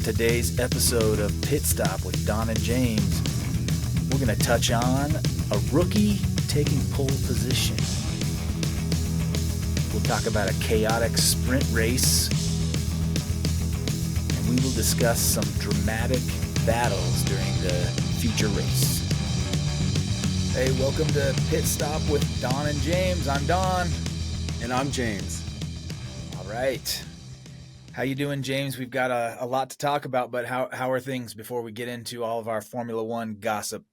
today's episode of Pit Stop with Don and James, we're going to touch on a rookie taking pole position. We'll talk about a chaotic sprint race, and we will discuss some dramatic battles during the future race. Hey, welcome to Pit Stop with Don and James. I'm Don. And I'm James. All right. How you doing, James? We've got a lot to talk about, but how are things before we get into all of our Formula One gossip?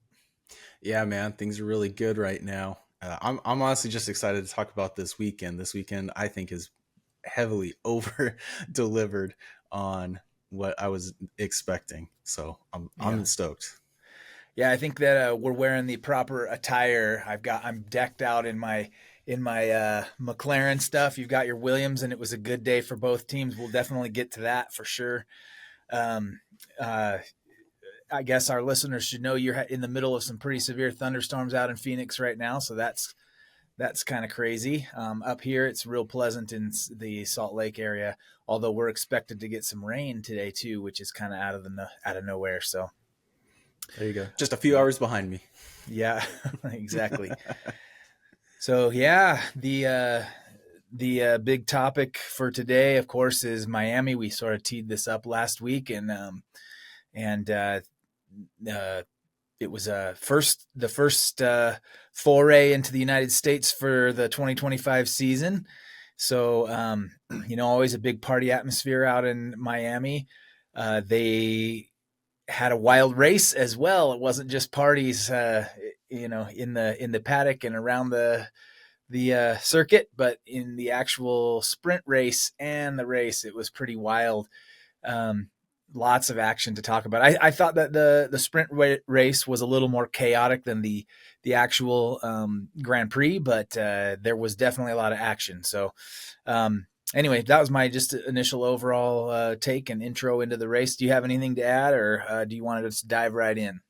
Yeah, man, things are really good right now. I'm honestly just excited to talk about this weekend. This weekend, I think, is heavily over delivered on what I was expecting. So I'm stoked. Yeah, I think that we're wearing the proper attire. I'm decked out in my McLaren stuff. You've got your Williams, and it was a good day for both teams. We'll definitely get to that for sure. I guess our listeners should know you're in the middle of some pretty severe thunderstorms out in Phoenix right now, so that's kind of crazy. Up here, it's real pleasant in the Salt Lake area, although we're expected to get some rain today too, which is kind of out of nowhere. So there you go. Just a few hours behind me. Yeah, exactly. So yeah, the big topic for today, of course, is Miami. We sort of teed this up last week, and it was the first foray into the United States for the 2025 season. So always a big party atmosphere out in Miami. They had a wild race as well. It wasn't just parties, in the paddock and around the circuit, but in the actual sprint race and the race, it was pretty wild. Lots of action to talk about. I thought that the sprint race was a little more chaotic than the actual Grand Prix, but there was definitely a lot of action. So anyway, that was my just initial overall take and intro into the race. Do you have anything to add, or do you want to just dive right in?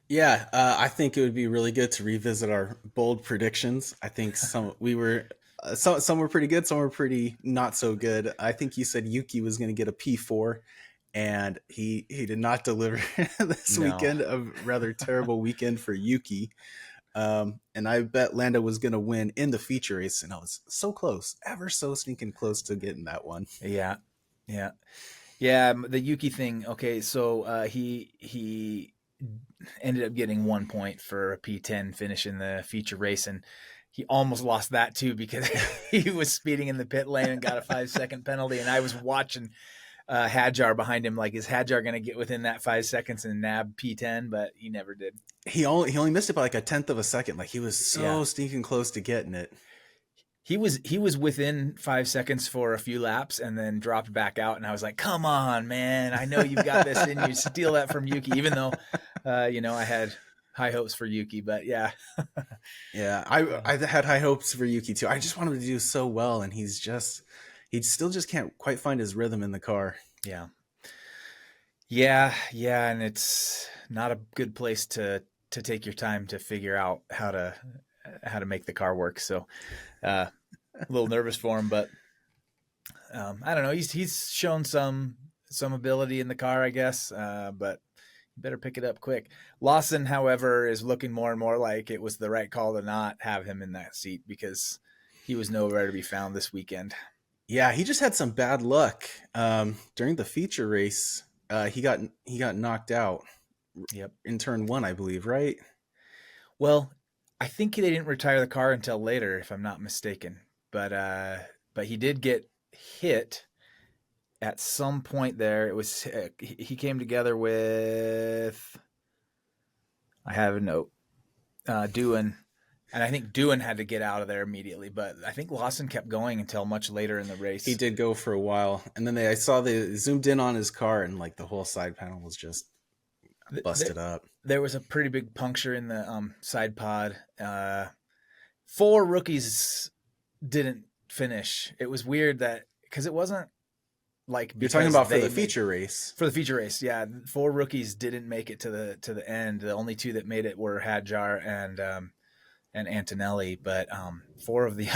Yeah, I think it would be really good to revisit our bold predictions. I think some were pretty good, some were pretty not so good. I think you said Yuki was going to get a P4, and he did not deliver this weekend. A rather terrible weekend for Yuki. And I bet Lando was going to win in the feature race, and I was so close, ever so sneaking close to getting that one. Yeah. The Yuki thing. Okay, so he ended up getting 1 point for a P10 finish in the feature race, and he almost lost that too because he was speeding in the pit lane and got a 5-second penalty. And I was watching Hadjar behind him, like, is Hadjar going to get within that 5 seconds and nab P10? But he never did. He only missed it by like a tenth of a second. Like, he was so sneaking close to getting it. He was within 5 seconds for a few laps and then dropped back out. And I was like, come on, man. I know you've got this in you. Steal that from Yuki, even though, I had high hopes for Yuki, but yeah. Yeah, I had high hopes for Yuki too. I just wanted him to do so well, and he still just can't quite find his rhythm in the car. Yeah. And it's not a good place to take your time to figure out how to make the car work. So a little nervous for him, but I don't know. He's shown some ability in the car, I guess, but you better pick it up quick. Lawson, however, is looking more and more like it was the right call to not have him in that seat because he was nowhere to be found this weekend. Yeah, he just had some bad luck during the feature race. He got knocked out. Yep. In turn 1, I believe, right? Well, I think they didn't retire the car until later, if I'm not mistaken. But he did get hit at some point there. It was he came together with, I have a note, Doohan, and I think Doohan had to get out of there immediately. But I think Lawson kept going until much later in the race. He did go for a while, and then I saw they zoomed in on his car, and like the whole side panel was just busted up. There was a pretty big puncture in the side pod. 4 rookies didn't finish. It was weird that because it wasn't like you're talking about for the feature race. For the feature race, yeah, 4 rookies didn't make it to the end. The only 2 that made it were Hadjar and Antonelli, but 4 of the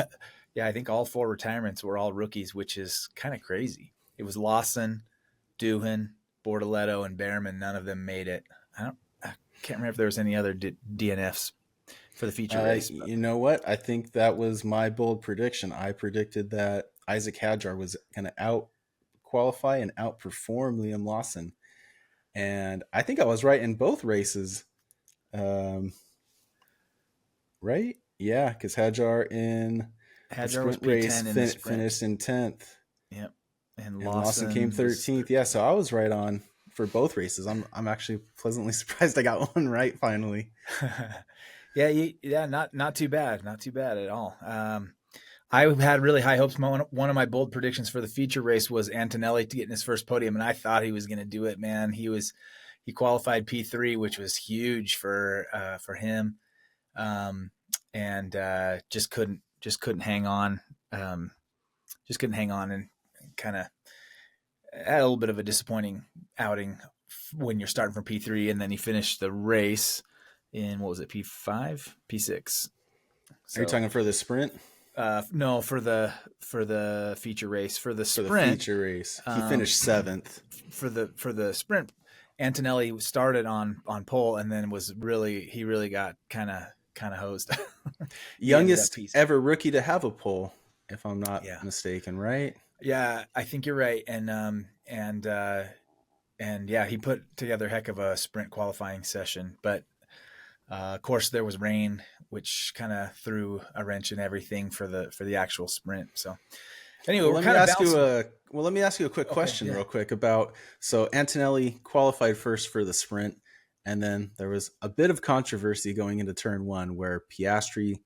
I think all 4 retirements were all rookies, which is kind of crazy. It was Lawson, Doohan, Bortoletto and Behrman, none of them made it. I can't remember if there was any other DNFs for the feature race. But You know what? I think that was my bold prediction. I predicted that Isaac Hadjar was going to out qualify and outperform Liam Lawson, and I think I was right in both races. Um, right? Yeah, because Hadjar in the Hadjar was sprint race P10 in the sprint. finished in 10th, Yep. And and Lawson came Lawson was 13th. Yeah, so I was right on for both races. I'm actually pleasantly surprised I got one right finally. yeah, not too bad, not too bad at all. I had really high hopes. One of my bold predictions for the feature race was Antonelli to get in his first podium, and I thought he was going to do it. Man, he qualified P3, which was huge for him, and just couldn't hang on. Just couldn't hang on, and kind of had a little bit of a disappointing outing when you're starting from P3, and then he finished the race in, what was it, P5, P6. Are you So talking for the sprint? no, for the feature race. For the For the sprint, feature race, he finished 7th. For the sprint, Antonelli started on pole, and then he really got kind of hosed. He ended up Youngest piecing. ever rookie to have a pole, if I'm not Yeah, mistaken, right? yeah, I think you're right, and yeah, he put together a heck of a sprint qualifying session, but of course there was rain, which kind of threw a wrench in everything for the actual sprint. So anyway, Well, we're kind of bouncing. let me ask you a quick Okay, question, yeah. real quick, about so Antonelli qualified first for the sprint, and then there was a bit of controversy going into turn one where Piastri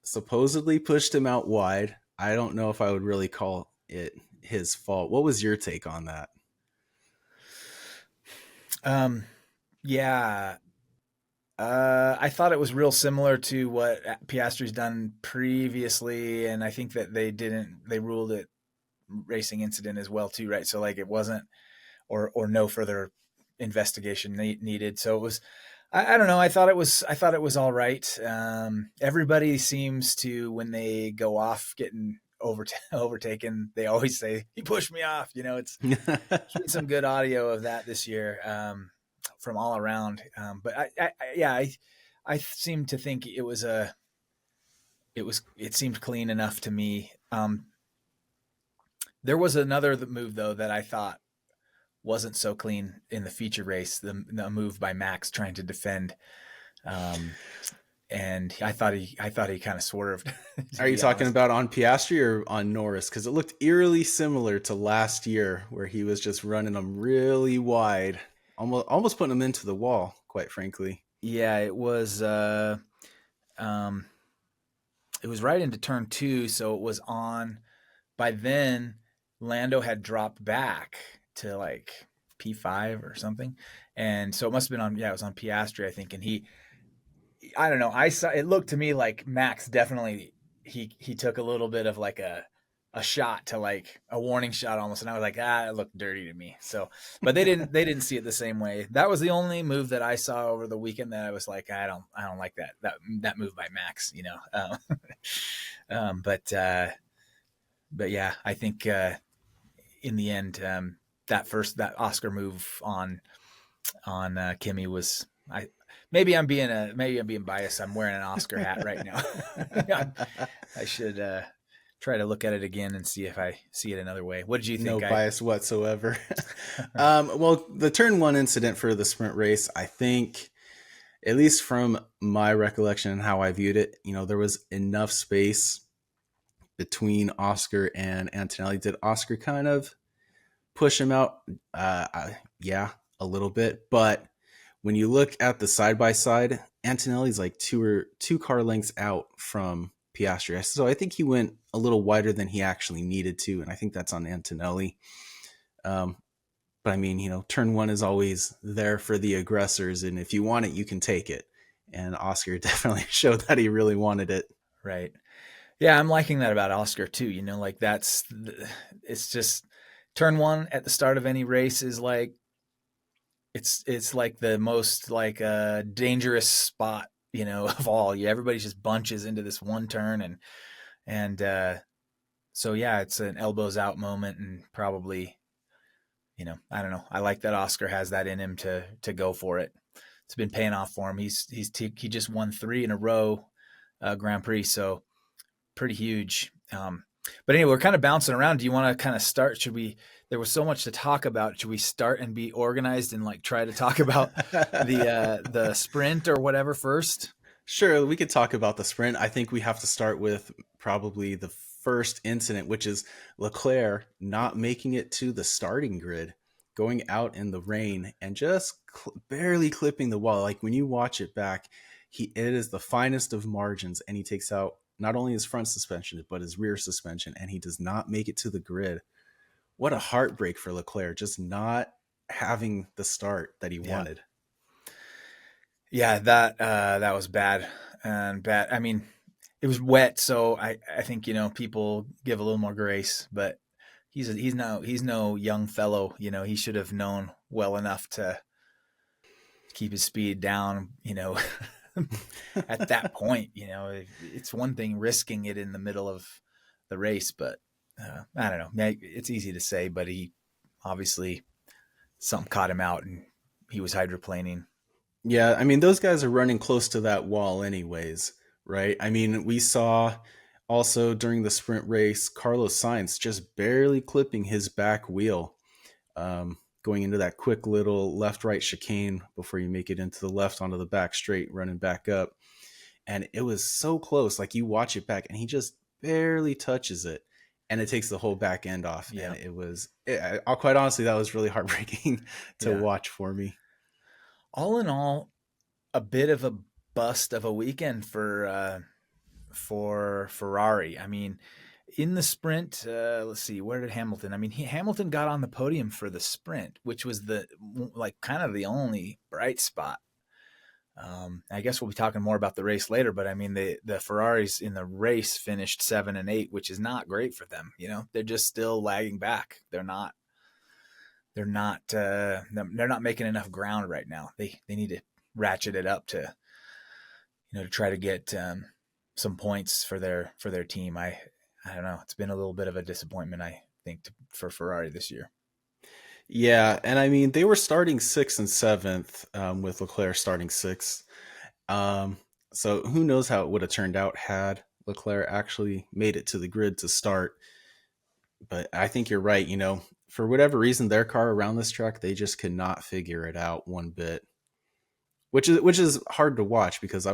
supposedly pushed him out wide. I don't know if I would really call it his fault. What was your take on that? Um, yeah, I thought it was real similar to what Piastri's done previously, and I think that they ruled it racing incident as well too, right? So like it wasn't, or no further investigation needed. So it was, I don't know. I thought it was all right. Everybody seems to, when they go off getting overtaken, they always say he pushed me off. It's been some good audio of that this year, from all around. But yeah, I seem to think it seemed clean enough to me. There was another move though that I thought wasn't so clean in the feature race. The move by Max trying to defend, um, and I thought he kind of swerved. To Are you be talking honest, about on Piastri or on Norris? Because it looked eerily similar to last year, where he was just running them really wide, almost putting them into the wall. Quite frankly, yeah, um, it was right into turn two, so it was on. By then, Lando had dropped back to like P5 or something, and so it must have been on. Yeah, it was on Piastri, I think, and I don't know. I saw it looked to me like Max definitely he took a little bit of like a shot to like a warning shot almost, and I was like, it looked dirty to me. So, but they didn't see it the same way. That was the only move that I saw over the weekend that I was like, I don't like that move by Max. But yeah, I think in the end, that Oscar move on Kimmy was, maybe I'm being biased. I'm wearing an Oscar hat right now. I should try to look at it again and see if I see it another way. What did you no think? bias whatsoever. Well, the turn one incident for the sprint race, I think, at least from my recollection and how I viewed it, there was enough space between Oscar and Antonelli. Did Oscar kind of push him out? Yeah, a little bit. But when you look at the side by side, Antonelli's like two car lengths out from Piastri. So I think he went a little wider than he actually needed to, and I think that's on Antonelli. But I mean, turn one is always there for the aggressors, and if you want it, you can take it. And Oscar definitely showed that he really wanted it. Right. Yeah, I'm liking that about Oscar too. Like it's just turn one at the start of any race is like it's like the most like dangerous spot of all. Everybody just bunches into this one turn, and so yeah, it's an elbows out moment, and probably I don't know. I like that Oscar has that in him to go for it. It's been paying off for him. He just won 3 in a row Grand Prix, so pretty huge. But anyway, we're kind of bouncing around. Do you want to kind of start? Should we? There was so much to talk about. Should we start and be organized and like try to talk about the sprint or whatever first? Sure, we could talk about the sprint. I think we have to start with probably the first incident, which is Leclerc not making it to the starting grid, going out in the rain and just barely clipping the wall. Like when you watch it back, it is the finest of margins, and he takes out not only his front suspension but his rear suspension, and he does not make it to the grid. What a heartbreak for Leclerc, just not having the start that he Yeah, wanted. yeah, that was bad and bad. I mean, it was wet, so I think people give a little more grace, but he's no young fellow. He should have known well enough to keep his speed down. At that point, it's one thing risking it in the middle of the race, but I don't know. It's easy to say, but he obviously something caught him out, and he was hydroplaning. Yeah, I mean, those guys are running close to that wall anyways, right? I mean, we saw also during the sprint race, Carlos Sainz just barely clipping his back wheel, going into that quick little left right chicane before you make it into the left onto the back straight, running back up. And it was so close. Like you watch it back and he just barely touches it. And it takes the whole back end off. And Yeah, I'll quite honestly, that was really heartbreaking to yeah. watch for me. All in all, a bit of a bust of a weekend for Ferrari. I mean, in the sprint, let's see, where did Hamilton? I mean, Hamilton got on the podium for the sprint, which was the like kind of the only bright spot. I guess we'll be talking more about the race later, but I mean, the Ferraris in the race finished 7 and 8, which is not great for them. They're just still lagging back. They're not making enough ground right now. They need to ratchet it up to try to get some points for their team. I don't know. It's been a little bit of a disappointment, I think, for Ferrari this year. Yeah, and I mean they were starting sixth and seventh, with Leclerc starting sixth. Um, so who knows how it would have turned out had Leclerc actually made it to the grid to start. But I think you're right. For whatever reason, their car around this track, they just could not figure it out one bit, which is hard to watch because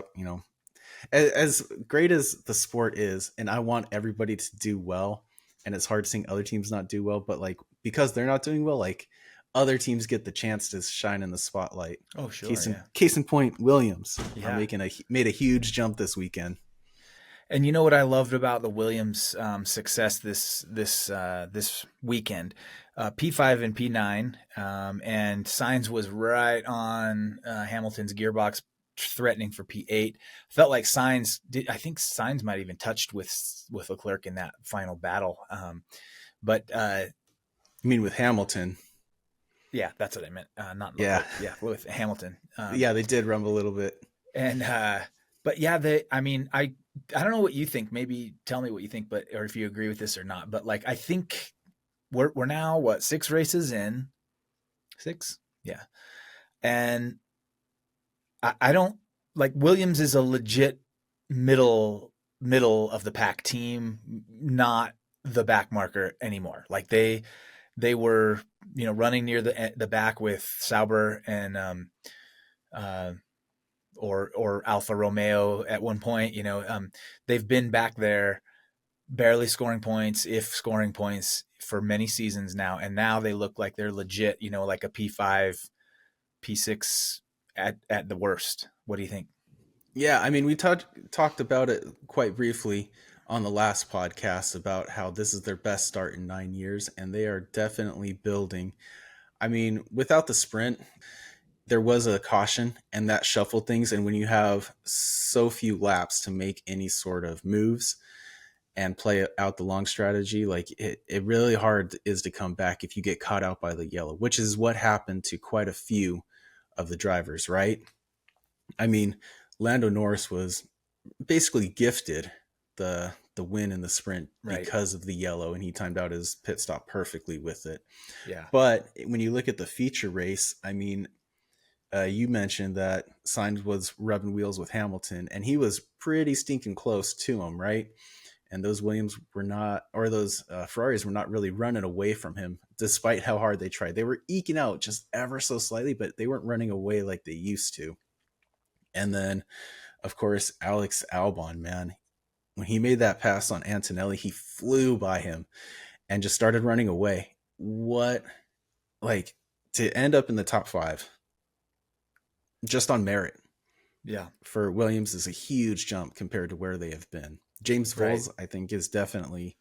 as great as the sport is, and I want everybody to do well, and it's hard seeing other teams not do well, but like because they're not doing well, like other teams get the chance to shine in the spotlight. Oh, sure, Case in point, Williams are yeah. made a huge jump this weekend. And you know what I loved about the Williams success this weekend, P5 and P9, and Sainz was right on Hamilton's gearbox, threatening for P8. Felt like Sainz did. I think Sainz might have even touched with Leclerc in that final battle. But I mean, with Hamilton, yeah, that's what I meant. Not yeah, Leclerc. Yeah, with Hamilton. yeah, they did rumble a little bit. And but yeah, I mean, I don't know what you think. Maybe tell me what you think, but or if you agree with this or not. But like, I think we're now what, 6 races in? 6, yeah. And I don't like Williams is a legit middle of the pack team, not the back marker anymore. Like they were running near the back with Sauber and uh, or Alfa Romeo at one point. They've been back there barely scoring points, if scoring points, for many seasons now, and now they look like they're legit. Like a P5, P6 at the worst. What do you think? Yeah, I mean, we talked about it quite briefly on the last podcast about how this is their best start in 9 years, and they are definitely building. I mean, without the sprint, there was a caution, and that shuffled things. And when you have so few laps to make any sort of moves and play out the long strategy, like it really hard is to come back if you get caught out by the yellow, which is what happened to quite a few of the drivers, right? I mean, Lando Norris was basically gifted the the win in the sprint Right. because of the yellow, and he timed out his pit stop perfectly with it. Yeah. But when you look at the feature race, I mean, you mentioned that Sainz was rubbing wheels with Hamilton, and he was pretty stinking close to him, right? And those Williams were not, or those Ferraris were not really running away from him, despite how hard they tried. They were eking out just ever so slightly, but they weren't running away like they used to. And then, of course, Alex Albon, man, when he made that pass on Antonelli, he flew by him and just started running away. What, like, to end up in the top five just on merit Yeah. for Williams is a huge jump compared to where they have been. James Right. Voles, I think, is definitely,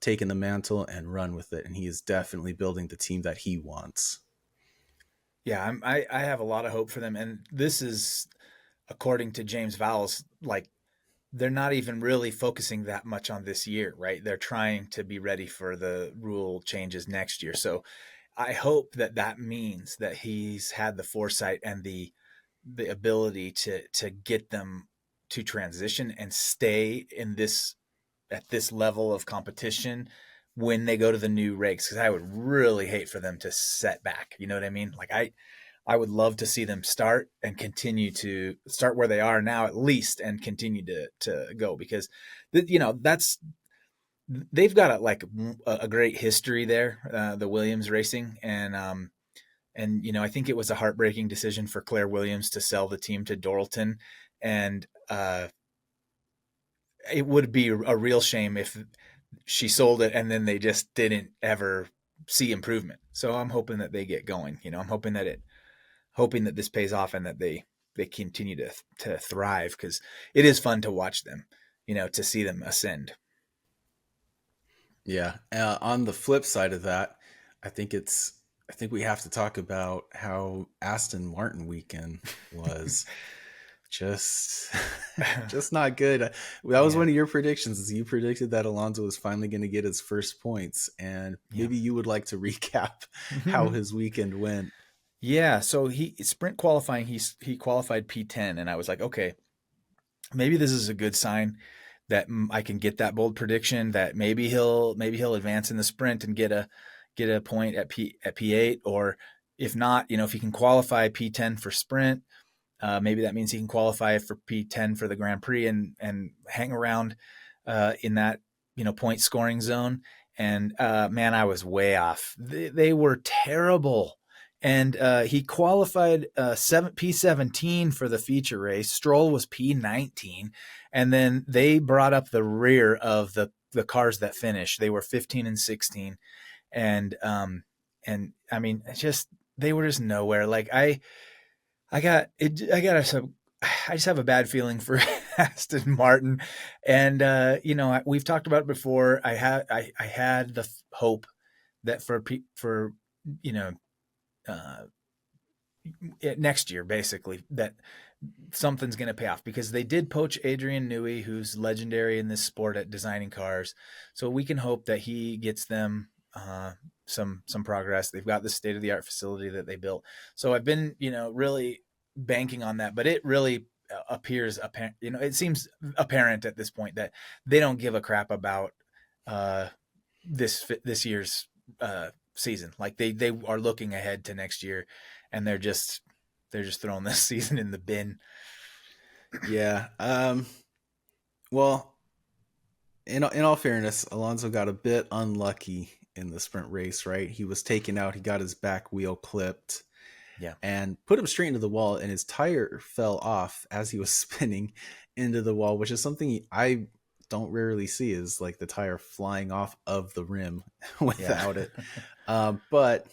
taking the mantle and run with it, and he is definitely building the team that he wants. Yeah. I have a lot of hope for them. And this is, according to James Vowles, like they're not even really focusing that much on this year, right? They're trying to be ready for the rule changes next year. So I hope that that means that he's had the foresight and the ability to get them to transition and stay in this at this level of competition when they go to the new regs, because I would really hate for them to set back. You know what I mean? Like I would love to see them start and continue to start where they are now at least and continue to go, because that's they've got a great history there, the Williams Racing, and I think it was a heartbreaking decision for Claire Williams to sell the team to Doralton, and it would be a real shame if she sold it and then they just didn't ever see improvement. So I'm hoping that they get going. I'm hoping that this pays off and that they continue to thrive, because it is fun to watch them, to see them ascend. Yeah. On the flip side of that, I think it's I think we have to talk about how Aston Martin weekend was just just not good. That was Yeah. one of your predictions. Is you predicted that Alonso was finally going to get his first points, and Yeah. maybe you would like to recap how his weekend went. Yeah. So he sprint qualifying, he qualified P10, and I was like, okay, maybe this is a good sign that I can get that bold prediction that maybe he'll advance in the sprint and get a point at P8, or if not, if he can qualify P10 for sprint, maybe that means he can qualify for P10 for the Grand Prix and hang around in that point scoring zone. And man, I was way off. They were terrible. And he qualified P17 for the feature race. Stroll was P19, and then they brought up the rear of the cars that finished. They were 15 and 16, and I mean, just they were just nowhere. Like I got it. I just have a bad feeling for Aston Martin, and we've talked about it before. I had the hope that for you know uh, next year, basically, that something's going to pay off, because they did poach Adrian Newey, who's legendary in this sport at designing cars. So we can hope that he gets them some progress. They've got the state of the art facility that they built. So I've been really banking on that, but it really appears apparent. It seems apparent at this point that they don't give a crap about uh, this year's season. Like they are looking ahead to next year, and they're just throwing this season in the bin. Yeah. Well, in all fairness, Alonso got a bit unlucky in the sprint race, right? He was taken out. He got his back wheel clipped Yeah, and put him straight into the wall, and his tire fell off as he was spinning into the wall, which is something I don't rarely see, is like the tire flying off of the rim yeah, without it. But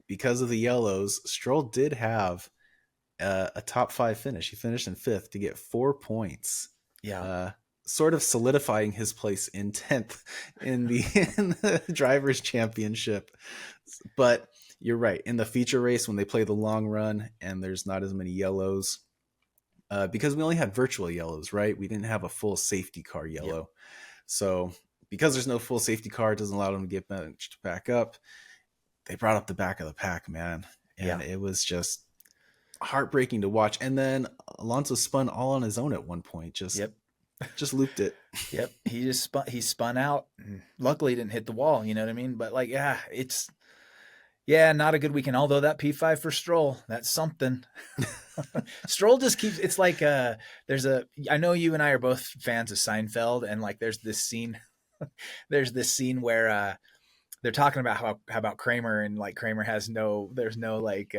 because of the yellows, Stroll did have a top five finish. He finished in fifth to get 4 points, yeah, uh, sort of solidifying his place in 10th in the, in the drivers' championship. But you're right. In the feature race, when they play the long run and there's not as many yellows, because we only had virtual yellows, right? We didn't have a full safety car yep, yellow. So because there's no full safety car, it doesn't allow them to get benched back up. They brought up the back of the pack, man. And yeah, it was just heartbreaking to watch. And then Alonso spun all on his own at one point, just yep. Just looped it. Yep, he spun out. And luckily, he didn't hit the wall. You know what I mean? But like, yeah, it's yeah, not a good weekend. Although that P5 for Stroll, that's something. Stroll just keeps. It's like there's a. I know you and I are both fans of Seinfeld, and like there's this scene. There's this scene where they're talking about how about Kramer, and like Kramer has no. There's no like.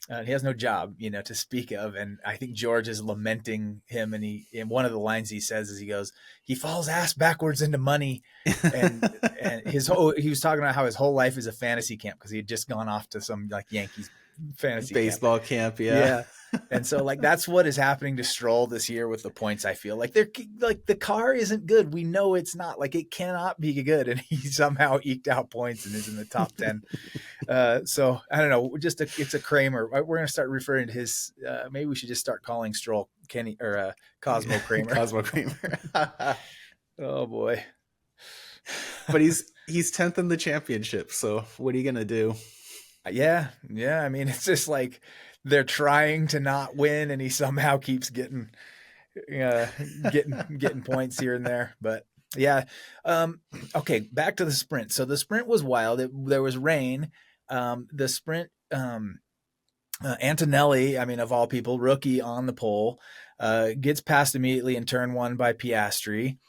He has no job, you know, to speak of, and I think George is lamenting him. And he, in one of the lines he says, is he goes, "He falls ass backwards into money," and his whole he was talking about how his whole life is a fantasy camp because he had just gone off to some like Yankees fantasy camp. Baseball camp, yeah. Yeah. And so like that's what is happening to Stroll this year with the points. I feel like they're like the car isn't good. We know it's not, like it cannot be good, and he somehow eked out points and is in the top 10. So I don't know. It's a Kramer. We're gonna start referring to his. Maybe we should just start calling Stroll Kenny or Cosmo Kramer. Cosmo Kramer. Oh boy. But he's 10th in the championship, so what are you gonna do? Yeah, yeah. I mean, it's just like they're trying to not win, and he somehow keeps uh, getting points here and there. But yeah, okay. Back to the sprint. So the sprint was wild. There was rain. The sprint. Antonelli, I mean, of all people, rookie on the pole, gets passed immediately in turn one by Piastri.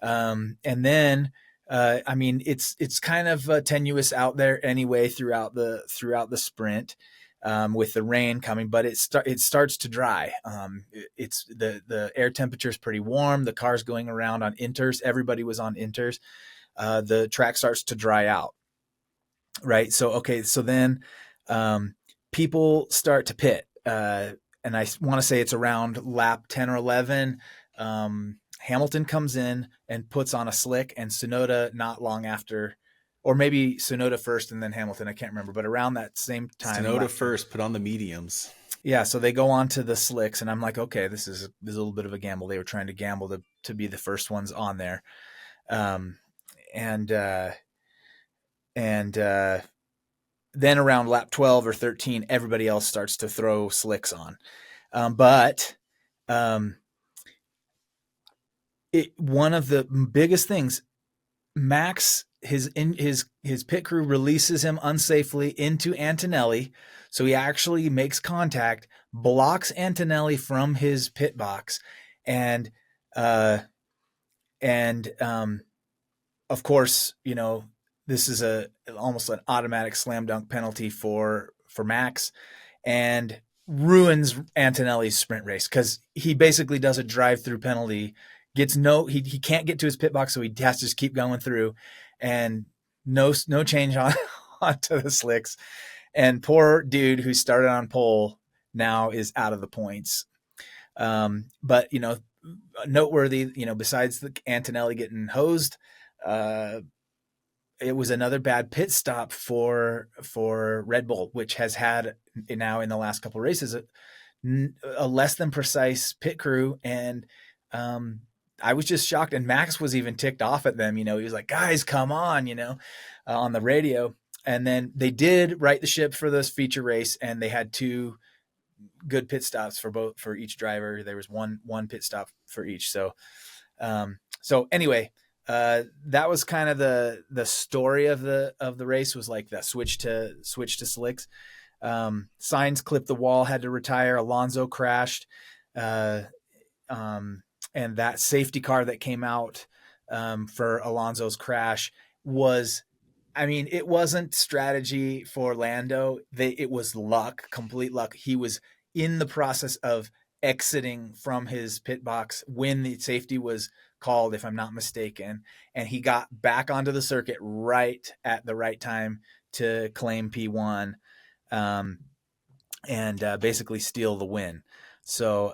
And then I mean, it's kind of tenuous out there anyway throughout the sprint with the rain coming, but it starts to dry. It's the air temperature is pretty warm. The car's going around on inters. Everybody was on inters. The track starts to dry out, right? So okay, so then people start to pit, and I want to say it's around lap 10 or 11. Hamilton comes in and puts on a slick, and Tsunoda not long after, or maybe Tsunoda first and then Hamilton. I can't remember, but around that same time, Tsunoda first, put on the mediums. Yeah, so they go on to the slicks, and I'm like, okay, this is a little bit of a gamble. They were trying to gamble to be the first ones on there, um, and then around lap 12 or 13, everybody else starts to throw slicks on, but. One of the biggest things, Max, his pit crew releases him unsafely into Antonelli, so he actually makes contact, blocks Antonelli from his pit box, and uh, and of course, you know, this is almost an automatic slam dunk penalty for Max, and ruins Antonelli's sprint race because he basically does a drive-through penalty. He can't get to his pit box, so he has to just keep going through, and no change on onto the slicks. And poor dude who started on pole now is out of the points. But you know, noteworthy, you know, besides the Antonelli getting hosed, it was another bad pit stop for Red Bull, which has had now in the last couple of races a less than precise pit crew. And I was just shocked, and Max was even ticked off at them. You know, he was like, "Guys, come on!" You know, on the radio. And then they did right the ship for this feature race, and they had two good pit stops for each driver. There was one pit stop for each. So anyway, that was kind of the story of the race, was like that switch to slicks. Sainz clipped the wall, had to retire. Alonso crashed. And that safety car that came out for Alonso's crash was, I mean, it wasn't strategy for Lando. It was luck, complete luck. He was in the process of exiting from his pit box when the safety was called, if I'm not mistaken, and he got back onto the circuit right at the right time to claim P1 and basically steal the win. So,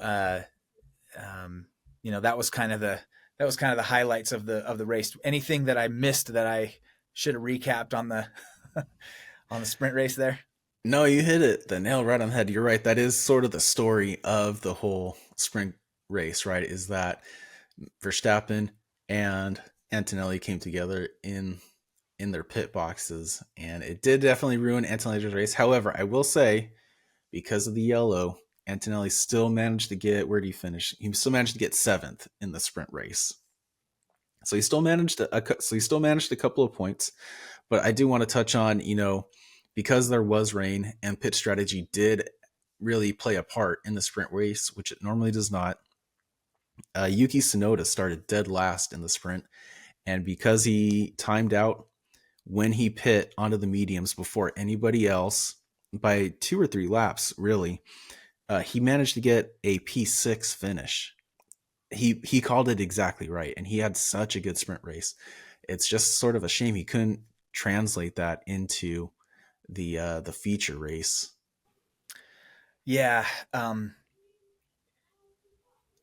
you know, that was kind of the highlights of the race. Anything that I missed that I should have recapped on the on the sprint race there? No, you hit it the nail right on the head. You're right. That is sort of the story of the whole sprint race, right? Is that Verstappen and Antonelli came together in their pit boxes, and it did definitely ruin Antonelli's race. However, I will say, because of the yellow, Antonelli still managed to get, where did he finish? He still managed to get seventh in the sprint race. So he still managed a couple of points. But I do want to touch on, because there was rain and pit strategy did really play a part in the sprint race, which it normally does not. Yuki Tsunoda started dead last in the sprint, and because he timed out when he pit onto the mediums before anybody else by 2 or 3 laps, really, he managed to get a P6 finish. He called it exactly right, and he had such a good sprint race. It's just sort of a shame he couldn't translate that into the feature race. Yeah.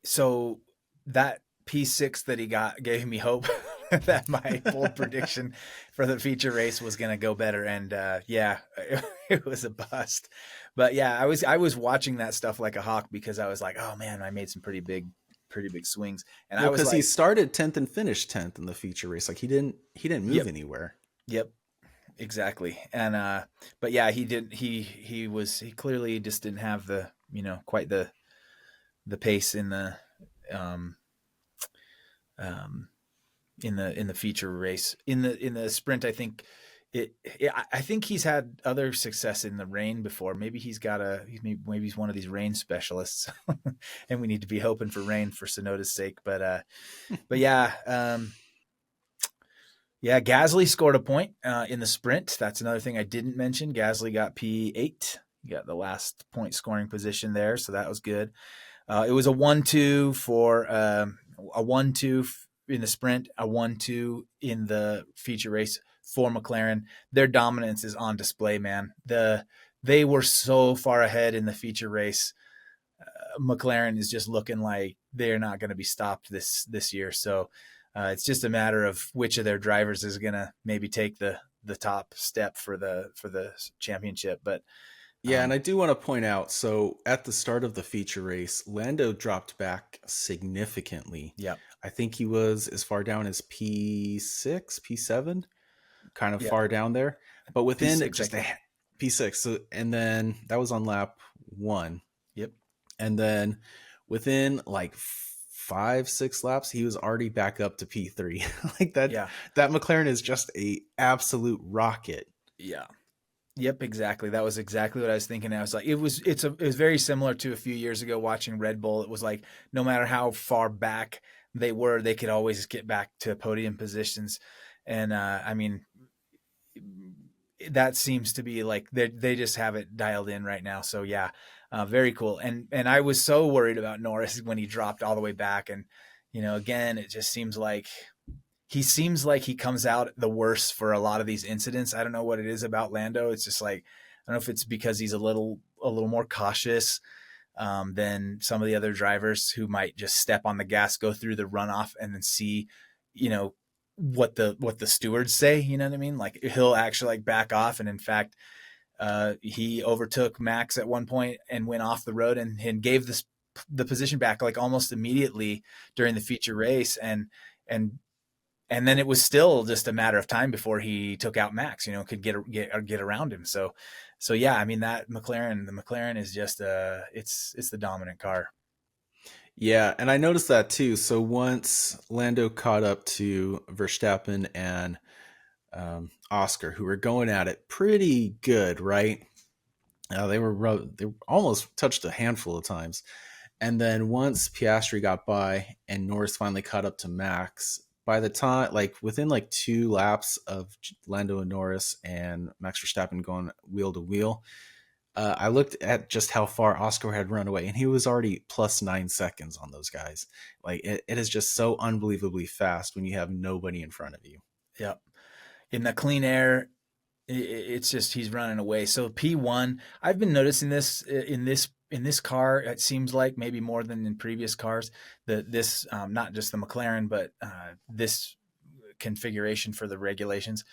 So that P6 that he got gave me hope that my bold prediction for the feature race was going to go better. And yeah, it was a bust. But yeah, I was watching that stuff like a hawk because I was like, oh man, I made some pretty big swings. And I Well, was because he like, started 10th and finished 10th in the feature race. Like he didn't move yep, anywhere. yep, exactly. And but yeah, he clearly just didn't have the, quite the pace um um in the feature race. In the sprint, I think I think he's had other success in the rain before. Maybe maybe he's one of these rain specialists, and we need to be hoping for rain for Sonoda's sake. But yeah, yeah. Gasly scored a point in the sprint. That's another thing I didn't mention. Gasly got P8. He got the last point scoring position there, so that was good. It was a 1-2 for a 1-2 in the sprint, a 1-2 in the feature race for McLaren. Their dominance is on display, man. They were so far ahead in the feature race. McLaren is just looking like they're not going to be stopped this year. So it's just a matter of which of their drivers is going to maybe take the top step for the championship. But Yeah, and I do want to point out, so at the start of the feature race, Lando dropped back significantly. yeah, I think he was as far down as P6, P7, kind of yeah, far down there. But within P6, I just a think. P6, so, and then that was on lap 1. Yep. And then within like 5, 6 laps, he was already back up to P3. Like Yeah. that McLaren is just a absolute rocket. Yeah. Yep, exactly. That was exactly what I was thinking. I was like, it was very similar to a few years ago watching Red Bull. It was like no matter how far back they were, they could always get back to podium positions. And I mean, that seems to be like they just have it dialed in right now. So yeah, very cool. And I was so worried about Norris when he dropped all the way back. And again, it just seems like he comes out the worse for a lot of these incidents. I don't know what it is about Lando. It's just like I don't know if it's because he's a little more cautious than some of the other drivers who might just step on the gas, go through the runoff, and then see, what the stewards say. You know what I mean? Like he'll actually like back off, and in fact, he overtook Max at one point and went off the road and gave the position back like almost immediately during the feature race and and then it was still just a matter of time before he took out Max. Could get around him. So yeah, I mean the McLaren is just it's the dominant car. Yeah, and I noticed that too. So once Lando caught up to Verstappen and Oscar, who were going at it pretty good, right? They almost touched a handful of times, and then once Piastri got by and Norris finally caught up to Max, by the time like within like 2 laps of Lando and Norris and Max Verstappen going wheel to wheel, I looked at just how far Oscar had run away, and he was already plus 9 seconds on those guys. Like it is just so unbelievably fast when you have nobody in front of you. Yep. In the clean air, it's just he's running away. So P1, I've been noticing this in this car. It seems like maybe more than in previous cars. This not just the McLaren, but this configuration for the regulations.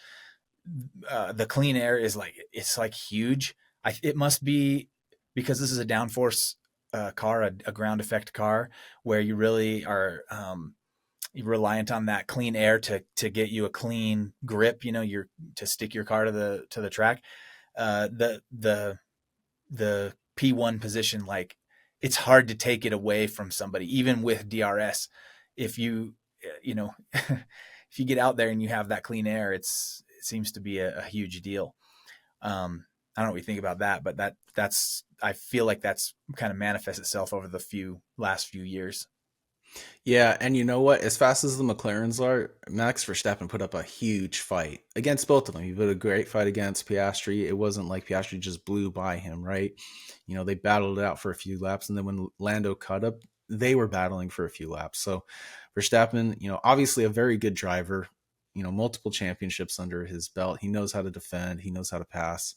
The clean air is like it's like huge. It must be because this is a downforce car, a ground effect car, where you really are reliant on that clean air to get you a clean grip. You're to stick your car to the track. The P1 position, like it's hard to take it away from somebody, even with DRS. If you know, if you get out there and you have that clean air, it seems to be a huge deal. I don't know what you think about that, but that's I feel like that's kind of manifests itself over the last few years. Yeah, and you know what? As fast as the McLarens are, Max Verstappen put up a huge fight against both of them. He put a great fight against Piastri. It wasn't like Piastri just blew by him, right? You know, they battled it out for a few laps, and then when Lando caught up, they were battling for a few laps. So Verstappen, you know, obviously a very good driver, you know, multiple championships under his belt. He knows how to defend, he knows how to pass,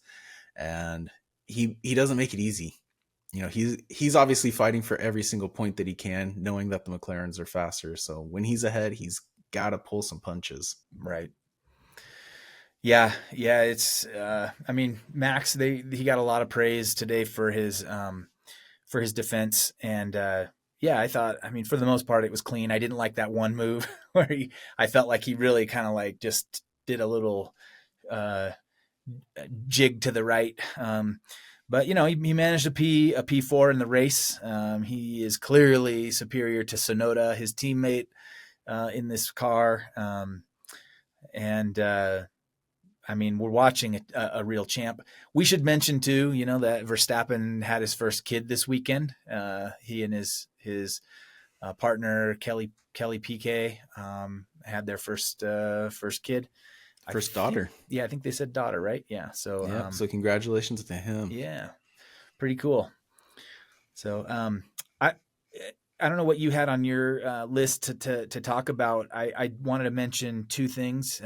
and he doesn't make it easy. You know, he's obviously fighting for every single point that he can, knowing that the McLarens are faster. So when he's ahead, he's got to pull some punches. Right. Yeah, yeah, it's I mean, Max, he got a lot of praise today for his defense, and yeah, I mean, for the most part it was clean. I didn't like that one move where I felt like he really kind of like just did a little uh jig to the right. But you know, he managed a P4 in the race. He is clearly superior to Sonoda, his teammate in this car. And I mean, we're watching a real champ. We should mention too, you know, that Verstappen had his first kid this weekend. He and his partner Kelly Piquet had their first kid. First daughter. Yeah, I think they said daughter, right? Yeah. So Yeah. So congratulations to him. yeah, pretty cool. So I I don't know what you had on your list to talk about. I wanted to mention two things.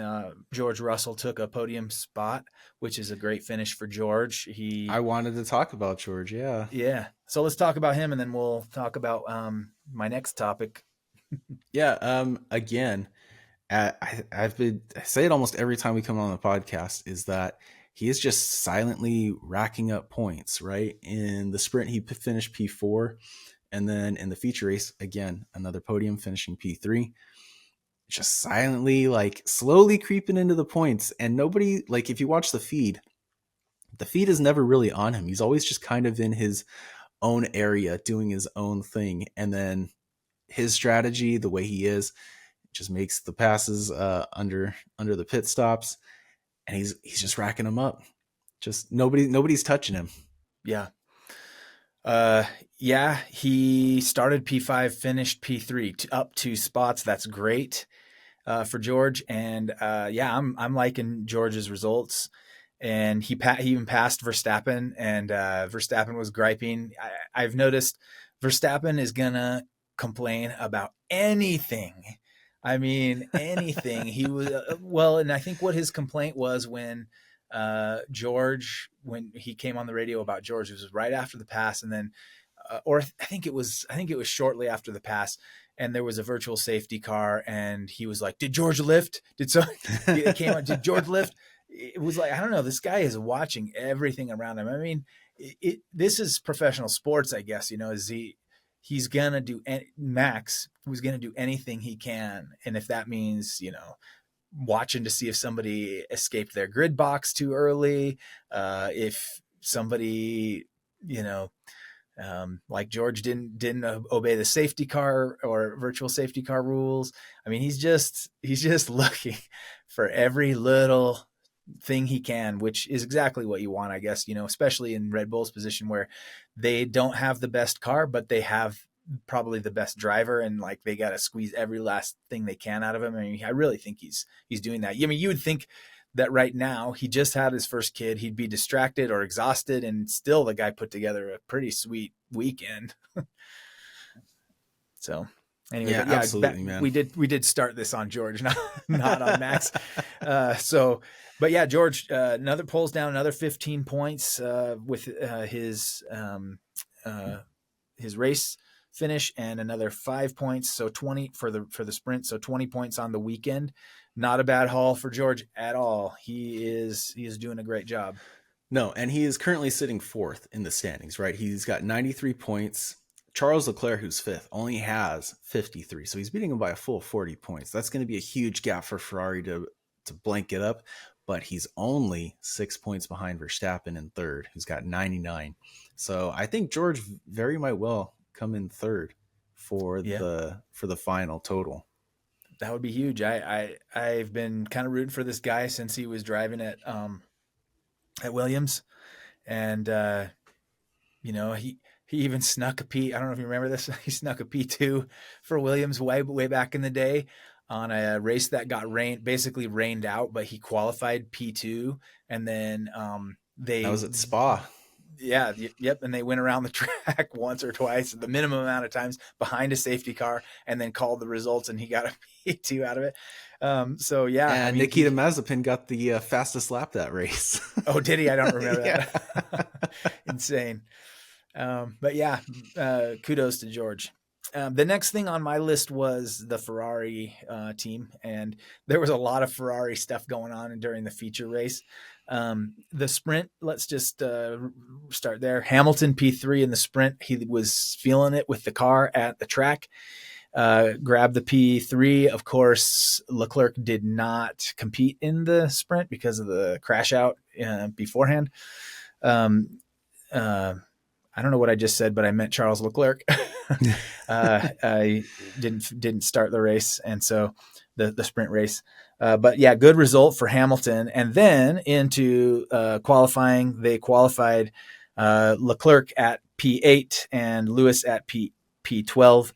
George Russell took a podium spot, which is a great finish for George. I wanted to talk about George. Yeah. Yeah. So let's talk about him, and then we'll talk about my next topic. Yeah. Again, I say it almost every time we come on the podcast is that he is just silently racking up points, right? In the sprint, he finished P4. And then in the feature race, again, another podium finishing P3. Just silently, like slowly creeping into the points. And nobody, like if you watch the feed is never really on him. He's always just kind of in his own area doing his own thing. And then his strategy, the way he is, just makes the passes under the pit stops, and he's just racking them up. Just nobody's touching him. Yeah. Yeah, he started P5, finished P3, up 2 spots. That's great for George. And yeah, I'm liking George's results. And he even passed Verstappen, and Verstappen was griping. I've noticed Verstappen is gonna complain about anything. I mean, anything. He was well, and I think what his complaint was when when he came on the radio about George, it was right after the pass, and then or I think it was shortly after the pass, and there was a virtual safety car, and he was like, "Did George lift? Did so?" It came out. Did George lift? It was like, I don't know. This guy is watching everything around him. I mean, this is professional sports, I guess. You know, he's gonna do Max was gonna do anything he can, and if that means watching to see if somebody escaped their grid box too early, if somebody you know like George didn't obey the safety car or virtual safety car rules. I mean, he's just looking for every little thing he can, which is exactly what you want, I guess, especially in Red Bull's position where they don't have the best car, but they have probably the best driver, and like they got to squeeze every last thing they can out of him. I mean, I really think he's doing that. I mean, you would think that right now he just had his first kid, he'd be distracted or exhausted, and still the guy put together a pretty sweet weekend. So anyway, Yeah, but yeah, absolutely, man. we did start this on George, not on Max. So, but yeah, George, another pulls down another 15 points with his race finish, and another 5 points, so 20 for the sprint, so 20 points on the weekend. Not a bad haul for George at all. He is doing a great job. No, and he is currently sitting fourth in the standings, right? He's got 93 points. Charles Leclerc, who's fifth, only has 53. So he's beating him by a full 40 points. That's going to be a huge gap for Ferrari to blank it up. but he's only 6 points behind Verstappen in third, who's got 99. So I think George very might well come in third Yeah, for the final total. that would be huge. I've been kind of rooting for this guy since he was driving at Williams, and you know, he even snuck a P. I don't know if you remember this. He snuck a P2 for Williams way back in the day on a race that got basically rained out, but he qualified P2, and then That they was at Spa. yeah, yep, and they went around the track once or twice, the minimum amount of times behind a safety car, and then called the results, and he got a P2 out of it. So yeah, I And mean, Nikita Mazepin got the fastest lap that race. oh, did he? I don't remember Yeah. that. Insane. But yeah, kudos to George. The next thing on my list was the Ferrari team, and there was a lot of Ferrari stuff going on during the feature race. The sprint, let's just start there. Hamilton P3 in the sprint. He was feeling it with the car at the track. Grabbed the P3. Of course, Leclerc did not compete in the sprint because of the crash out beforehand. Um, I don't know what I just said, but I meant Charles Leclerc. I didn't start the race, and so the sprint race. But yeah, good result for Hamilton. And then into qualifying, they qualified Leclerc at P8 and Lewis at P12.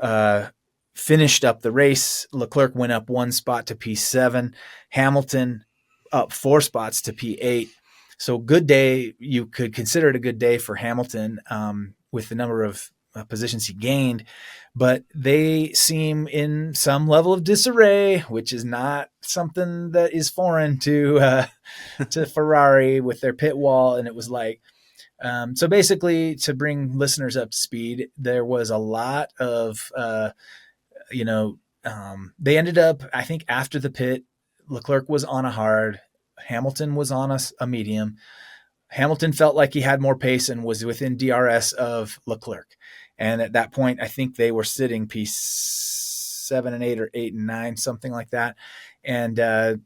Uh, Finished up the race. Leclerc went up one spot to P7. Hamilton up 4 spots to P8. So good day. You could consider it a good day for Hamilton with the number of positions he gained, but they seem in some level of disarray, which is not something that is foreign to Ferrari with their pit wall. And it was like, so basically, to bring listeners up to speed, there was a lot of they ended up, I think, after the pit, Leclerc was on a hard, Hamilton was on a medium. Hamilton felt like he had more pace and was within DRS of Leclerc. And at that point, I think they were sitting P7 and 8 or 8 and 9, something like that. And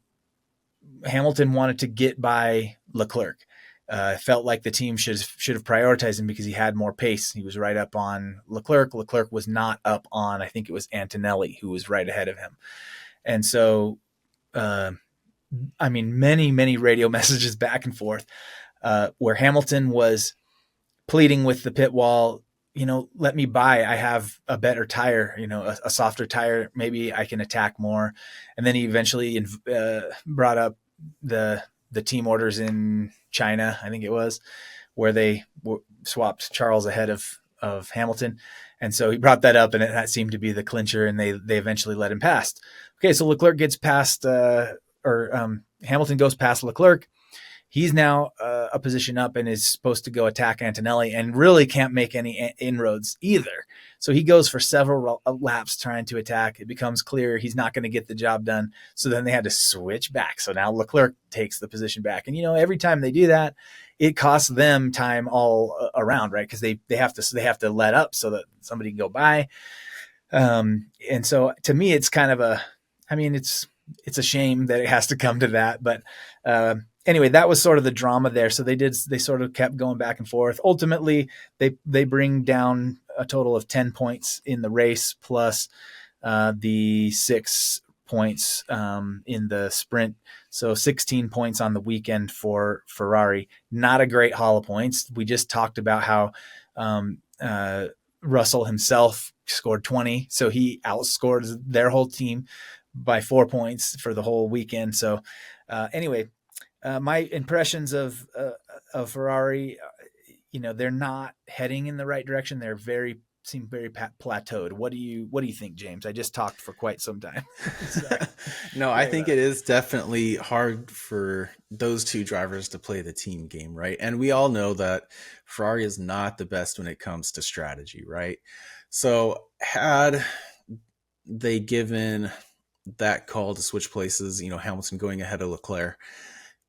Hamilton wanted to get by Leclerc. Felt like the team should have prioritized him because he had more pace. He was right up on Leclerc. Leclerc was not up on, I think it was Antonelli, who was right ahead of him. And so, I mean, many radio messages back and forth where Hamilton was pleading with the pit wall, let me by. I have a better tire, a softer tire. Maybe I can attack more. And then he eventually brought up the team orders in China, I think it was, where they swapped Charles ahead of Hamilton. And so he brought that up, and that seemed to be the clincher, and they eventually let him pass. Okay, so Leclerc gets past, Hamilton goes past Leclerc. He's now a position up and is supposed to go attack Antonelli and really can't make any inroads either. So he goes for several laps trying to attack. It becomes clear he's not going to get the job done. So then they had to switch back. So now Leclerc takes the position back. And, every time they do that, it costs them time all around, right? Because they have to let up so that somebody can go by. And so to me, it's kind of it's a shame that it has to come to that. But anyway, that was sort of the drama there. So they sort of kept going back and forth. Ultimately, they bring down a total of 10 points in the race, plus the 6 points in the sprint. So 16 points on the weekend for Ferrari. Not a great haul of points. We just talked about how Russell himself scored 20. So he outscored their whole team by 4 points for the whole weekend. So anyway, my impressions of Ferrari, they're not heading in the right direction. Seem very plateaued. What do you think, James? I just talked for quite some time. No, I think it is definitely hard for those two drivers to play the team game, right? And we all know that Ferrari is not the best when it comes to strategy, right? So had they given that call to switch places, Hamilton going ahead of Leclerc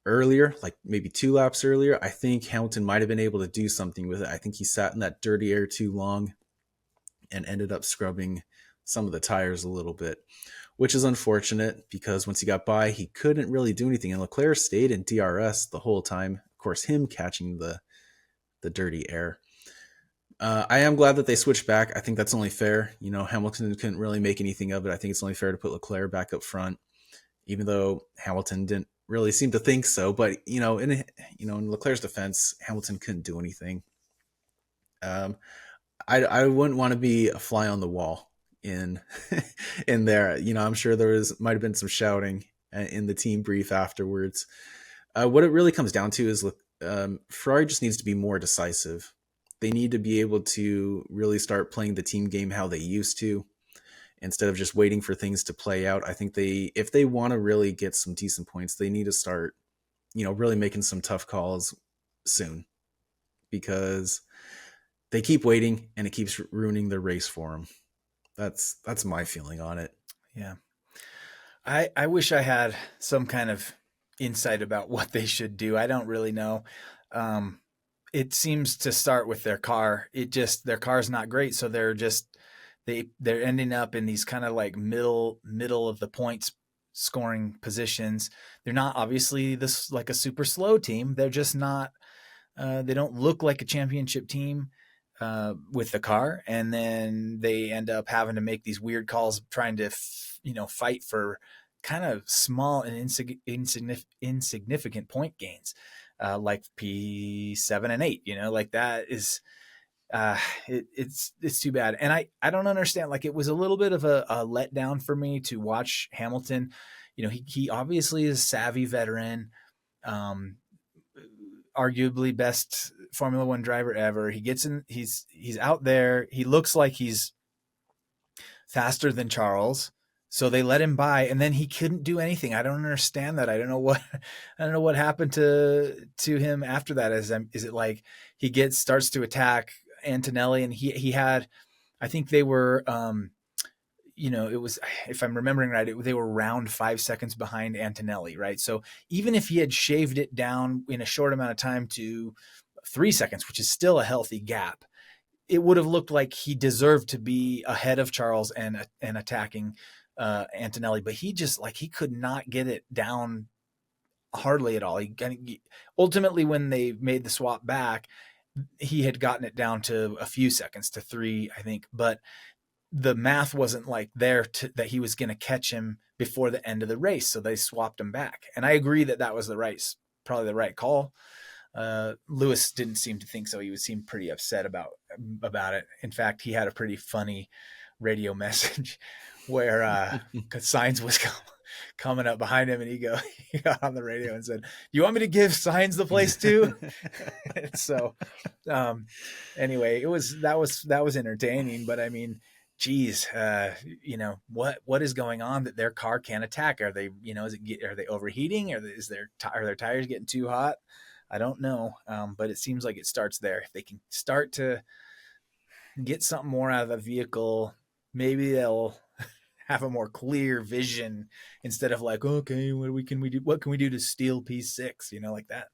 earlier, like maybe 2 laps earlier, I think Hamilton might have been able to do something with it. I think he sat in that dirty air too long and ended up scrubbing some of the tires a little bit. which is unfortunate because once he got by, he couldn't really do anything. And Leclerc stayed in DRS the whole time. Of course, him catching the dirty air. I am glad that they switched back. I think that's only fair. Hamilton couldn't really make anything of it. I think it's only fair to put Leclerc back up front, even though Hamilton didn't really seem to think so. But in Leclerc's defense, Hamilton couldn't do anything. I wouldn't want to be a fly on the wall in in there. I'm sure might have been some shouting in the team brief afterwards. What it really comes down to is Ferrari just needs to be more decisive. They need to be able to really start playing the team game how they used to, instead of just waiting for things to play out. I think if they want to really get some decent points, they need to start, really making some tough calls soon, because they keep waiting and it keeps ruining their race for them. That's my feeling on it. Yeah. I wish I had some kind of insight about what they should do. I don't really know. It seems to start with their car. Their car's not great, so they're ending up in these kind of like middle of the points scoring positions. They're not obviously this like a super slow team. They're just not. They don't look like a championship team with the car, and then they end up having to make these weird calls, trying to fight for kind of small and insignificant point gains, like P7 and 8. Like that is. It's too bad, and I don't understand. Like, it was a little bit of a letdown for me to watch Hamilton. He obviously is a savvy veteran, um, arguably best Formula One driver ever. He gets in, he's out there. He looks like he's faster than Charles, so they let him by, and then he couldn't do anything. I don't understand that. I don't know what happened to him after that. Is it like he starts to attack Antonelli, and he had, I think they were, it was, if I'm remembering right, they were around 5 seconds behind Antonelli, right? So even if he had shaved it down in a short amount of time to 3 seconds, which is still a healthy gap, it would have looked like he deserved to be ahead of Charles and attacking Antonelli, but he could not get it down hardly at all. He ultimately, when they made the swap back, he had gotten it down to a few seconds, to 3, I think, but the math wasn't like there that he was going to catch him before the end of the race. So they swapped him back. And I agree that was probably the right call. Lewis didn't seem to think so. He seemed pretty upset about it. In fact, he had a pretty funny radio message where because Sainz was coming up behind him, and he got on the radio and said, "You want me to give Sainz the place too?" So anyway, that was entertaining, but I mean, geez, what is going on that their car can't attack? Are they, are they overheating? Are their tires getting too hot? I don't know, but it seems like it starts there. If they can start to get something more out of the vehicle, maybe they'll have a more clear vision, instead of like, okay, what can we do? What can we do to steal P6? Like that.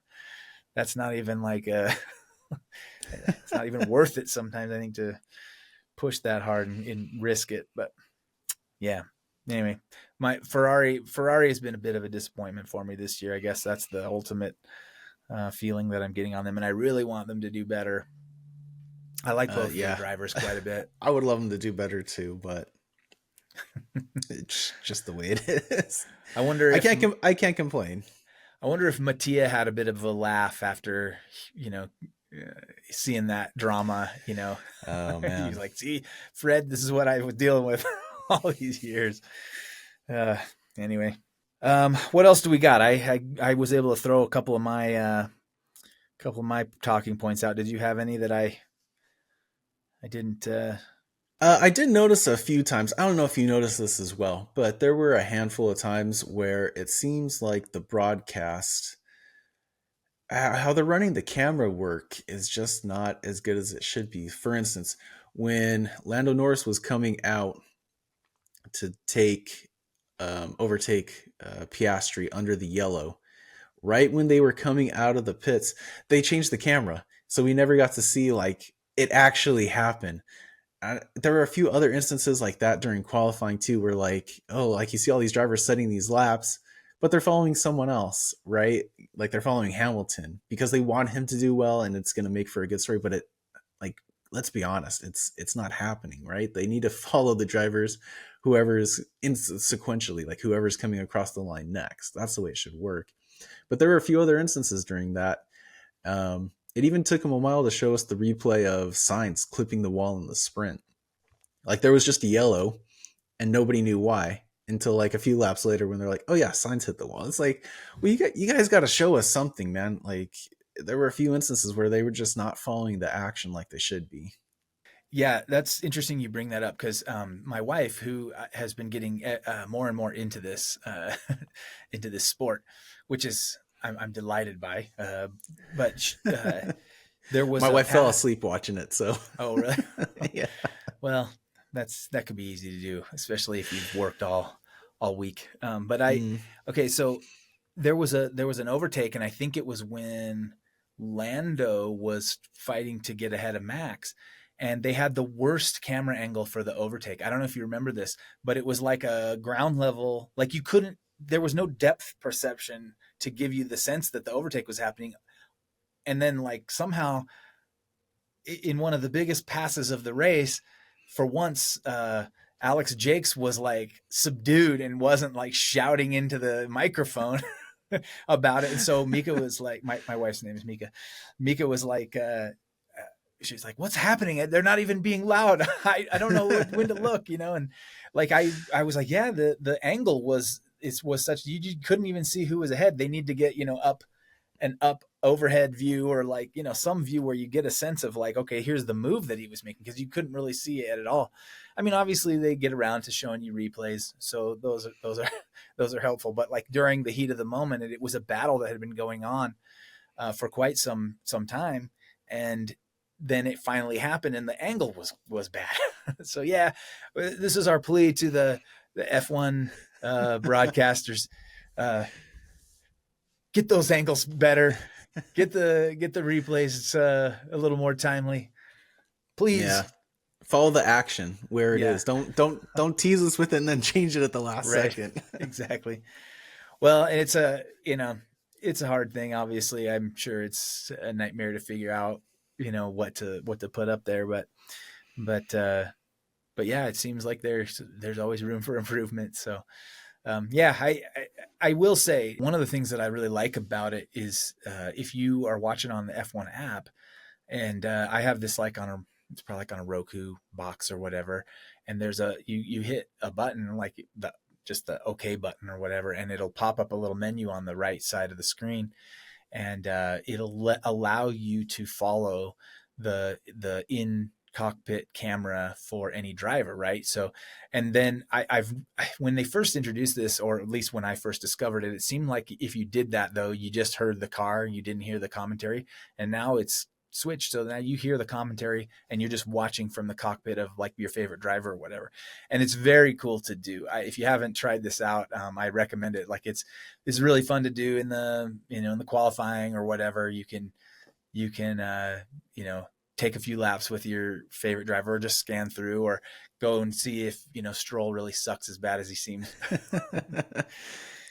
That's not even like it's not even worth it sometimes, I think, to push that hard and risk it. But yeah, anyway, my Ferrari has been a bit of a disappointment for me this year. I guess that's the ultimate feeling that I'm getting on them, and I really want them to do better. I like both the drivers quite a bit. I would love them to do better too, but it's just the way it is. I wonder if I can't complain. I wonder if Mattia had a bit of a laugh after, seeing that drama, Oh man. He's like, "See, Fred, this is what I was dealing with all these years." Anyway, what else do we got? I was able to throw a couple of my talking points out. Did you have any that I didn't? I did notice a few times. I don't know if you noticed this as well, but there were a handful of times where it seems like the broadcast, how they're running the camera work, is just not as good as it should be. For instance, when Lando Norris was coming out to overtake Piastri under the yellow, right when they were coming out of the pits, they changed the camera, so we never got to see like it actually happen. there were a few other instances like that during qualifying too, where like, oh, like you see all these drivers setting these laps, but they're following someone else, right? Like they're following Hamilton because they want him to do well, and it's going to make for a good story. But it, like, let's be honest, it's not happening, right? They need to follow the drivers, whoever's in sequentially, like whoever's coming across the line next. That's the way it should work. But there were a few other instances during that. It even took him a while to show us the replay of Sainz clipping the wall in the sprint. Like there was just a yellow, and nobody knew why until like a few laps later when they're like, "Oh yeah, Sainz hit the wall." It's like, well, you guys got to show us something, man. Like there were a few instances where they were just not following the action like they should be. Yeah, that's interesting you bring that up because my wife, who has been getting more and more into this sport, which is I'm delighted by. But there was My a wife fell pass. asleep watching it, so Oh, really? yeah. Well, that could be easy to do, especially if you've worked all week. Mm. Okay, so there was an overtake, and I think it was when Lando was fighting to get ahead of Max, and they had the worst camera angle for the overtake. I don't know if you remember this, but it was like a ground level, like you couldn't. There was no depth perception to give you the sense that the overtake was happening, and then like somehow in one of the biggest passes of the race, for once, Alex Jakes was like subdued and wasn't like shouting into the microphone about it. And so Mika was like, my wife's name is Mika. Mika was like, she's like, what's happening? They're not even being loud. I don't know when to look, you know? And like, I was like, yeah, the angle was such, you couldn't even see who was ahead. They need to get, you know, up overhead view or like, you know, some view where you get a sense of like, okay, here's the move that he was making, because you couldn't really see it at all. I mean, obviously they get around to showing you replays, so those are those are helpful, but like during the heat of the moment, it was a battle that had been going on for quite some time, and then it finally happened and the angle was bad. So yeah, this is our plea to the F1 broadcasters. uh, get those angles better. Get the replays a little more timely, please. Yeah. Follow the action where it Yeah, is. Don't tease us with it and then change it at the last right. second. Exactly. Well, and it's a, you know, it's a hard thing. Obviously, I'm sure it's a nightmare to figure out, you know, what to put up there, but but yeah, it seems like there's always room for improvement. So yeah, I will say one of the things that I really like about it is if you are watching on the F1 app, and I have this like on a, it's probably like on a Roku box or whatever, and there's a you hit a button like the just the OK button or whatever, and it'll pop up a little menu on the right side of the screen, and allow you to follow the in cockpit camera for any driver, right? So, and then I've when they first introduced this, or at least when I first discovered it, it seemed like if you did that though, you just heard the car, you didn't hear the commentary, and now it's switched so now you hear the commentary and you're just watching from the cockpit of like your favorite driver or whatever, and it's very cool to do. If you haven't tried this out, I recommend it. Like it's really fun to do in the, you know, in the qualifying or whatever. You can you know, take a few laps with your favorite driver, or just scan through, or go and see if, you know, Stroll really sucks as bad as he seems.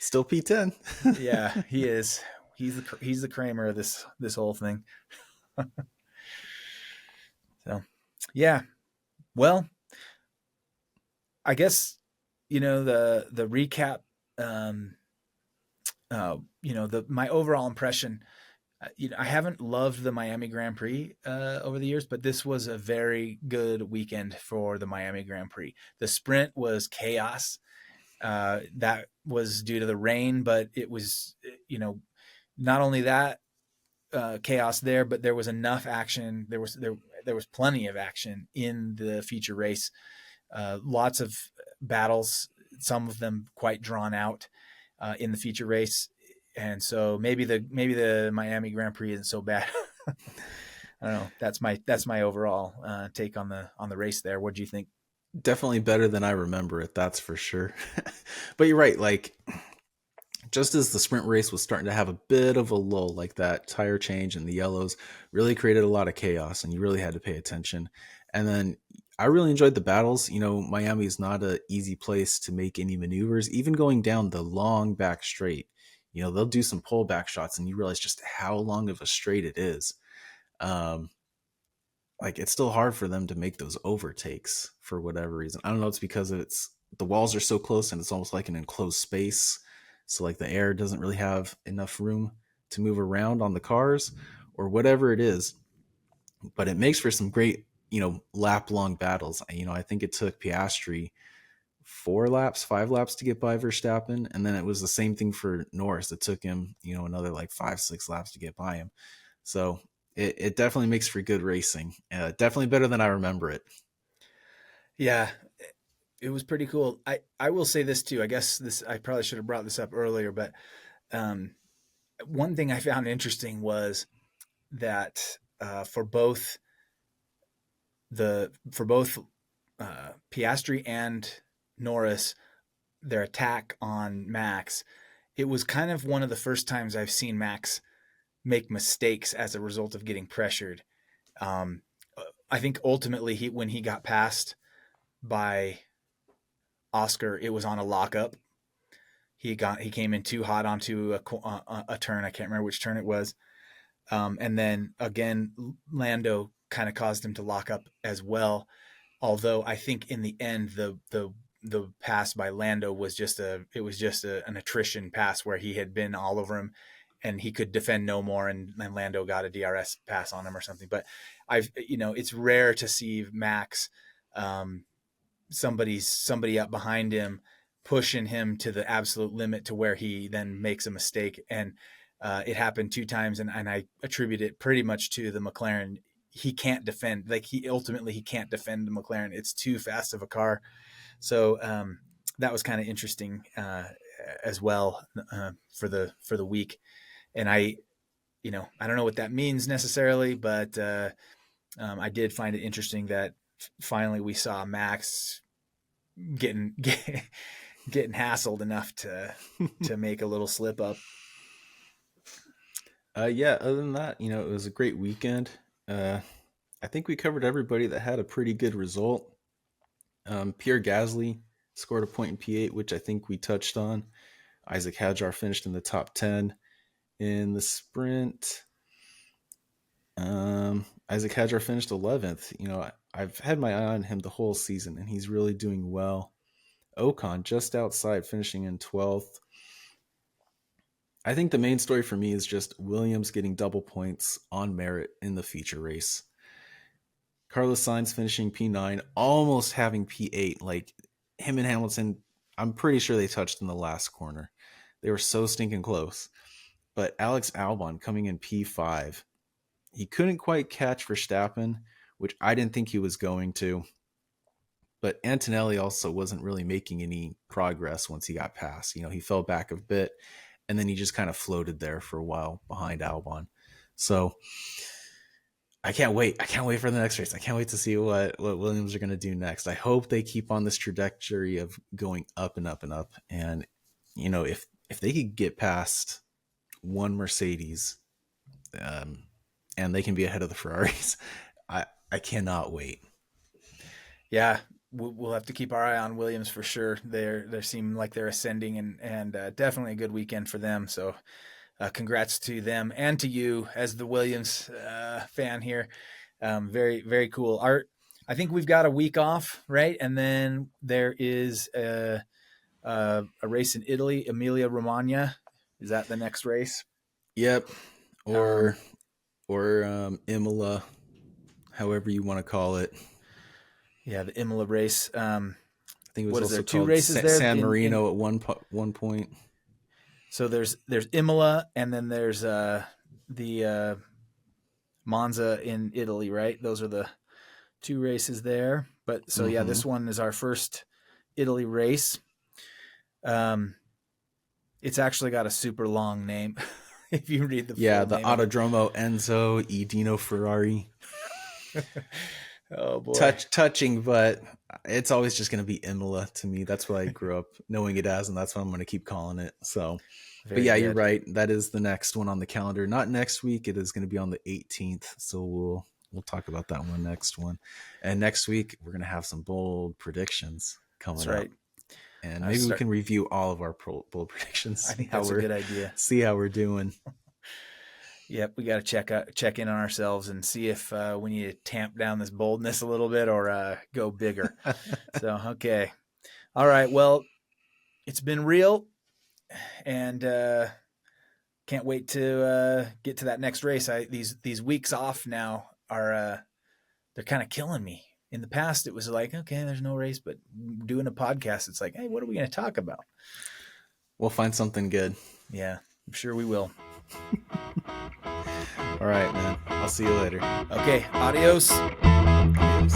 Still P10. Yeah, he is. He's the Kramer of this whole thing. So yeah, well, I guess, you know, the recap, um you know, the my overall impression, you know, I haven't loved the Miami Grand Prix over the years, but this was a very good weekend for the Miami Grand Prix. The sprint was chaos. That was due to the rain, but it was, you know, not only that, chaos there, but there was enough action. There was plenty of action in the feature race. Lots of battles, some of them quite drawn out in the feature race, and so maybe the Miami Grand Prix isn't so bad. I don't know. That's my overall take on the race there. What do you think? Definitely better than I remember it, that's for sure. But you're right, like just as the sprint race was starting to have a bit of a lull, like that tire change and the yellows really created a lot of chaos and you really had to pay attention. And then I really enjoyed the battles. Miami is not an easy place to make any maneuvers, even going down the long back straight. They'll do some pullback shots, and you realize just how long of a straight it is. Um, like it's still hard for them to make those overtakes for whatever reason. I don't know. It's because the walls are so close, and it's almost like an enclosed space. So like the air doesn't really have enough room to move around on the cars, or whatever it is. But it makes for some great, lap long battles. I think it took Piastri 4 laps, 5 laps to get by Verstappen. And then it was the same thing for Norris. It took him, another like 5, 6 laps to get by him. So it definitely makes for good racing. Definitely better than I remember it. Yeah, it was pretty cool. I will say this too. I guess this I probably should have brought this up earlier, but um, one thing I found interesting was that for both Piastri and Norris, their attack on Max, it was kind of one of the first times I've seen Max make mistakes as a result of getting pressured. Um, I think ultimately when he got passed by Oscar, it was on a lockup. He came in too hot onto a turn. I can't remember which turn it was. And then again, Lando kind of caused him to lock up as well. Although I think in the end, the pass by Lando was an attrition pass where he had been all over him and he could defend no more, and Lando got a DRS pass on him or something. But it's rare to see Max, um, somebody up behind him pushing him to the absolute limit to where he then makes a mistake. And it happened 2 times, and I attribute it pretty much to the McLaren. He can't defend, like he can't defend the McLaren. It's too fast of a car. So that was kind of interesting as well for the week. And I don't know what that means necessarily, but I did find it interesting that finally we saw Max getting getting hassled enough to make a little slip up. Yeah, other than that, it was a great weekend. I think we covered everybody that had a pretty good result. Pierre Gasly scored a point in P8, which I think we touched on. Isaac Hadjar finished in the top 10 in the sprint. Isaac Hadjar finished 11th. I've had my eye on him the whole season, and he's really doing well. Ocon just outside, finishing in 12th. I think the main story for me is just Williams getting double points on merit in the feature race. Carlos Sainz finishing P9, almost having P8. Like him and Hamilton, I'm pretty sure they touched in the last corner. They were so stinking close. But Alex Albon coming in P5, he couldn't quite catch Verstappen, which I didn't think he was going to. But Antonelli also wasn't really making any progress once he got past. He fell back a bit, and then he just kind of floated there for a while behind Albon. So I can't wait. I can't wait for the next race. I can't wait to see what Williams are going to do next. I hope they keep on this trajectory of going up and up and up. And if they could get past one Mercedes, and they can be ahead of the Ferraris, I cannot wait. Yeah, we'll have to keep our eye on Williams for sure. They seem like they're ascending, and definitely a good weekend for them. So congrats to them and to you as the Williams fan here. Very, very cool. I think we've got a week off, right? And then there is a race in Italy, Emilia Romagna. Is that the next race? Yep. Or Um, Imola, however you want to call it. yeah, the Imola race. I think it was What is there? also Two called races there San in Marino at one point. so there's Imola, and then there's the Monza in Italy, right? Those are the 2 races there. But so yeah, Mm-hmm. this one is our first Italy race. Um, it's actually got a super long name if you read the Yeah, full the name of it. Autodromo Enzo Edino Ferrari. Oh boy, Touching, but it's always just going to be Imola to me. That's what I grew up knowing it as, and that's what I'm going to keep calling it. So, but very yeah, you're good. right. That is the next one on the calendar. Not next week. It is going to be on the 18th. So We'll talk about that one next one. And next week we're gonna have some bold predictions That's coming up. right. And I maybe we start. can review all of our bold predictions, I think that's a good idea. see how we're doing. Yep, we got to check in on ourselves and see if we need to tamp down this boldness a little bit or go bigger. So okay, all right. Well, it's been real, and can't wait to get to that next race. These weeks off now are they're kind of killing me. In the past, it was like, okay, there's no race, but doing a podcast, it's like, hey, what are we going to talk about? We'll find something good. Yeah, I'm sure we will. All right, man. I'll see you later. Okay, adios. Adios.